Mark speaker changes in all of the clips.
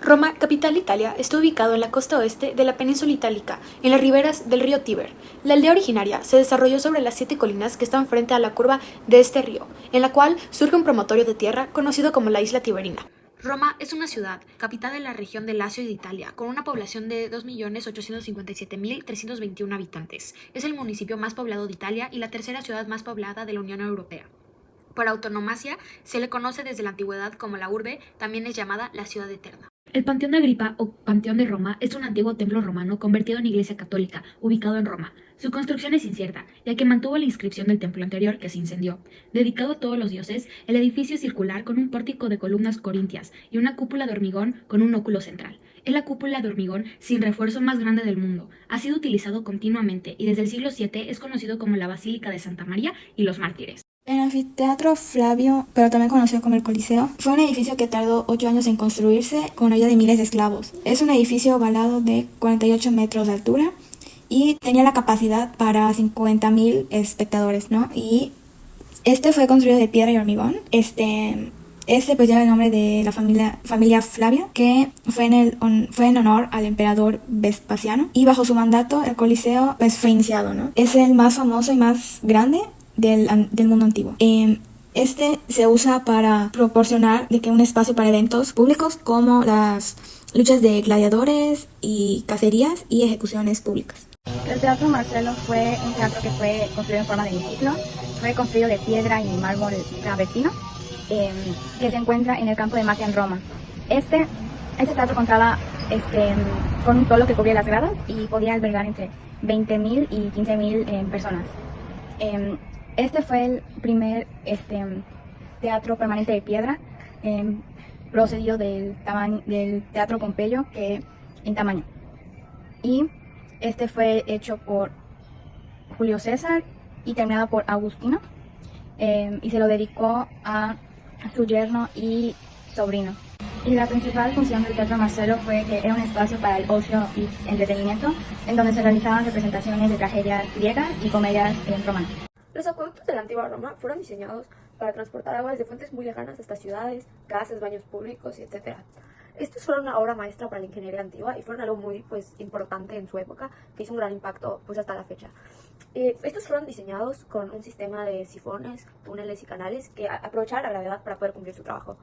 Speaker 1: Roma, capital de Italia, está ubicado en la costa oeste de la península itálica, en las riberas del río Tíber. La aldea originaria se desarrolló sobre las 7 colinas que están frente a la curva de este río, en la cual surge un promontorio de tierra conocido como la isla Tiberina. Roma es una ciudad, capital de la región de Lacio y de Italia, con una población de 2.857.321 habitantes. Es el municipio más poblado de Italia y la tercera ciudad más poblada de la Unión Europea. Por autonomacia, se le conoce desde la antigüedad como la urbe, también es llamada la ciudad eterna. El Panteón de Agripa o Panteón de Roma es un antiguo templo romano convertido en iglesia católica, ubicado en Roma. Su construcción es incierta, ya que mantuvo la inscripción del templo anterior que se incendió. Dedicado a todos los dioses, el edificio es circular con un pórtico de columnas corintias y una cúpula de hormigón con un óculo central. Es la cúpula de hormigón sin refuerzo más grande del mundo. Ha sido utilizado continuamente y desde el siglo VII es conocido como la Basílica de Santa María y los Mártires.
Speaker 2: El anfiteatro Flavio, pero también conocido como el Coliseo, fue un edificio que tardó 8 años en construirse con ayuda de miles de esclavos. Es un edificio ovalado de 48 metros de altura y tenía la capacidad para 50.000 espectadores, ¿no? Y este fue construido de piedra y hormigón. Este pues lleva el nombre de la familia Flavia, que fue en honor al emperador Vespasiano. Y bajo su mandato el Coliseo pues fue iniciado, ¿no? Es el más famoso y más grande del mundo antiguo. Este se usa para proporcionar un espacio para eventos públicos como las luchas de gladiadores y cacerías y ejecuciones públicas.
Speaker 3: El Teatro Marcelo fue un teatro que fue construido en forma de hemiciclo. Fue construido de piedra y mármol travertino, que se encuentra en el campo de Mafia en Roma. Este teatro contaba con un tolo que cubría las gradas y podía albergar entre 20.000 y 15.000 personas. Este fue el primer teatro permanente de piedra, procedido del Teatro Pompeyo en tamaño. Y este fue hecho por Julio César y terminado por Augustino, y se lo dedicó a su yerno y sobrino. Y la principal función del Teatro Marcelo fue que era un espacio para el ocio y entretenimiento, en donde se realizaban representaciones de tragedias griegas y comedias romanas.
Speaker 4: Los acueductos de la antigua Roma fueron diseñados para transportar agua desde fuentes muy lejanas hasta ciudades, casas, baños públicos, etc. Estos fueron una obra maestra para la ingeniería antigua y fueron algo muy importante en su época, que hizo un gran impacto hasta la fecha. Estos fueron diseñados con un sistema de sifones, túneles y canales que aprovechaban la gravedad para poder cumplir su trabajo.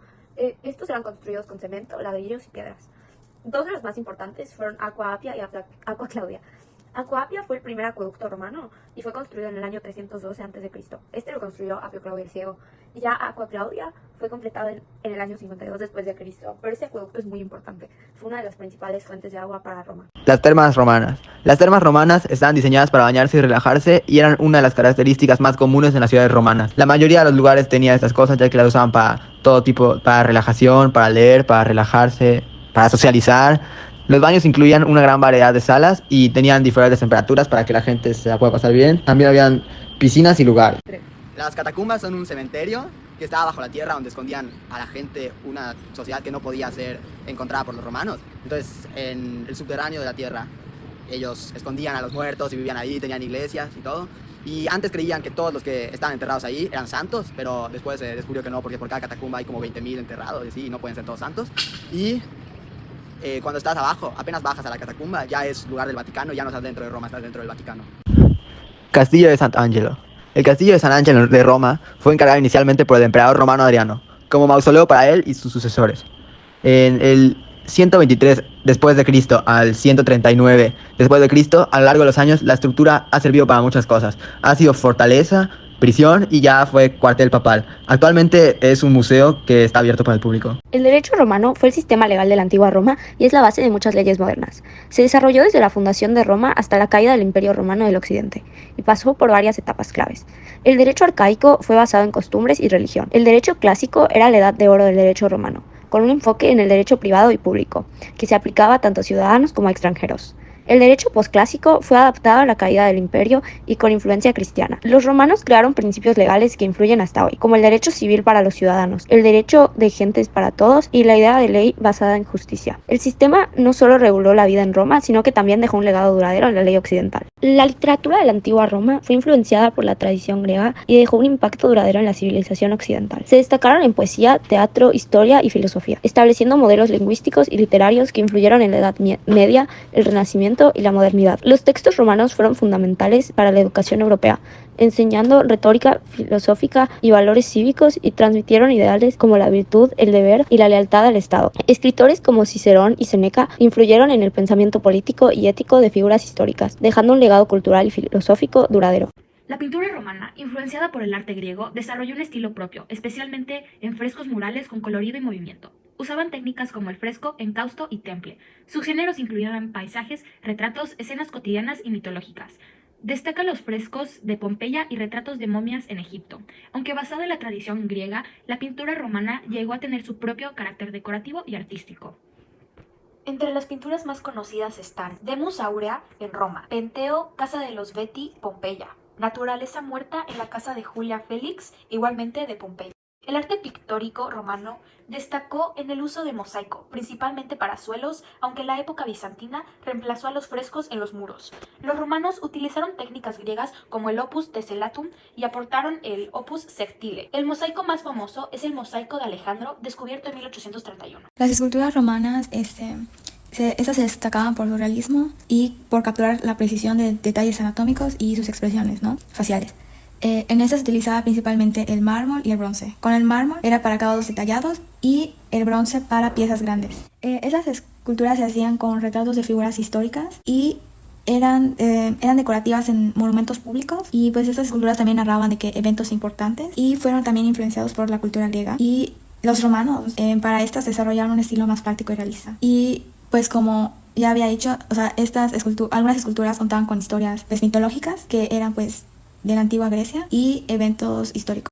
Speaker 4: Estos eran construidos con cemento, ladrillos y piedras. Dos de los más importantes fueron Aqua Appia y Aqua Claudia. Aqua Appia fue el primer acueducto romano y fue construido en el año 312 a.C. Este lo construyó Apio Claudio el Ciego. Y ya Aqua Claudia fue completado en el año 52 después de Cristo. Pero este acueducto es muy importante. Fue una de las principales fuentes de agua para Roma.
Speaker 5: Las termas romanas. Las termas romanas estaban diseñadas para bañarse y relajarse y eran una de las características más comunes en las ciudades romanas. La mayoría de los lugares tenía estas cosas, ya que las usaban para todo tipo, para relajación, para leer, para relajarse, para socializar. Los baños incluían una gran variedad de salas y tenían diferentes temperaturas para que la gente se la pueda pasar bien. También habían piscinas y lugares.
Speaker 6: Las catacumbas son un cementerio que estaba bajo la tierra donde escondían a la gente, una sociedad que no podía ser encontrada por los romanos. Entonces, en el subterráneo de la tierra, ellos escondían a los muertos y vivían ahí, tenían iglesias y todo. Y antes creían que todos los que estaban enterrados ahí eran santos, pero después se descubrió que no, porque por cada catacumba hay como 20.000 enterrados y así, y no pueden ser todos santos. Y cuando estás abajo, apenas bajas a la catacumba, ya es lugar del Vaticano, ya no estás dentro de Roma, estás dentro del Vaticano.
Speaker 5: Castillo de Sant'Angelo. El castillo de San Ángelo de Roma fue encargado inicialmente por el emperador romano Adriano, como mausoleo para él y sus sucesores. En el 123 después de Cristo al 139 después de Cristo, a lo largo de los años, la estructura ha servido para muchas cosas. Ha sido fortaleza, prisión y ya fue cuartel papal. Actualmente es un museo que está abierto para el público.
Speaker 7: El derecho romano fue el sistema legal de la antigua Roma y es la base de muchas leyes modernas. Se desarrolló desde la fundación de Roma hasta la caída del Imperio Romano del Occidente y pasó por varias etapas claves. El derecho arcaico fue basado en costumbres y religión. El derecho clásico era la edad de oro del derecho romano, con un enfoque en el derecho privado y público, que se aplicaba tanto a ciudadanos como a extranjeros. El derecho posclásico fue adaptado a la caída del imperio y con influencia cristiana. Los romanos crearon principios legales que influyen hasta hoy, como el derecho civil para los ciudadanos, el derecho de gentes para todos y la idea de ley basada en justicia. El sistema no solo reguló la vida en Roma, sino que también dejó un legado duradero en la ley occidental. La literatura de la antigua Roma fue influenciada por la tradición griega y dejó un impacto duradero en la civilización occidental. Se destacaron en poesía, teatro, historia y filosofía, estableciendo modelos lingüísticos y literarios que influyeron en la Edad Media, el Renacimiento y la modernidad. Los textos romanos fueron fundamentales para la educación europea, enseñando retórica filosófica y valores cívicos y transmitieron ideales como la virtud, el deber y la lealtad al Estado. Escritores como Cicerón y Séneca influyeron en el pensamiento político y ético de figuras históricas, dejando un legado cultural y filosófico duradero.
Speaker 1: La pintura romana, influenciada por el arte griego, desarrolló un estilo propio, especialmente en frescos murales con colorido y movimiento. Usaban técnicas como el fresco, encausto y temple. Sus géneros incluían paisajes, retratos, escenas cotidianas y mitológicas. Destacan los frescos de Pompeya y retratos de momias en Egipto. Aunque basada en la tradición griega, la pintura romana llegó a tener su propio carácter decorativo y artístico. Entre las pinturas más conocidas están Demus Aurea en Roma, Penteo, Casa de los Veti, Pompeya, Naturaleza muerta en la casa de Julia Félix, igualmente de Pompeya. El arte pictórico romano destacó en el uso de mosaico, principalmente para suelos, aunque en la época bizantina reemplazó a los frescos en los muros. Los romanos utilizaron técnicas griegas como el opus tessellatum y aportaron el opus sectile. El mosaico más famoso es el mosaico de Alejandro, descubierto en 1831.
Speaker 2: Las esculturas romanas, estas se destacaban por su realismo y por capturar la precisión de detalles anatómicos y sus expresiones, ¿no?, faciales. En estas se utilizaba principalmente el mármol y el bronce. Con el mármol era para acabados detallados y el bronce para piezas grandes. Esas esculturas se hacían con retratos de figuras históricas y eran decorativas en monumentos públicos, y pues estas esculturas también narraban de que eventos importantes, y fueron también influenciados por la cultura griega. Y los romanos para estas desarrollaron un estilo más práctico y realista. Y pues como ya había dicho, o sea, algunas esculturas contaban con historias pues mitológicas que eran pues de la antigua Grecia y eventos históricos.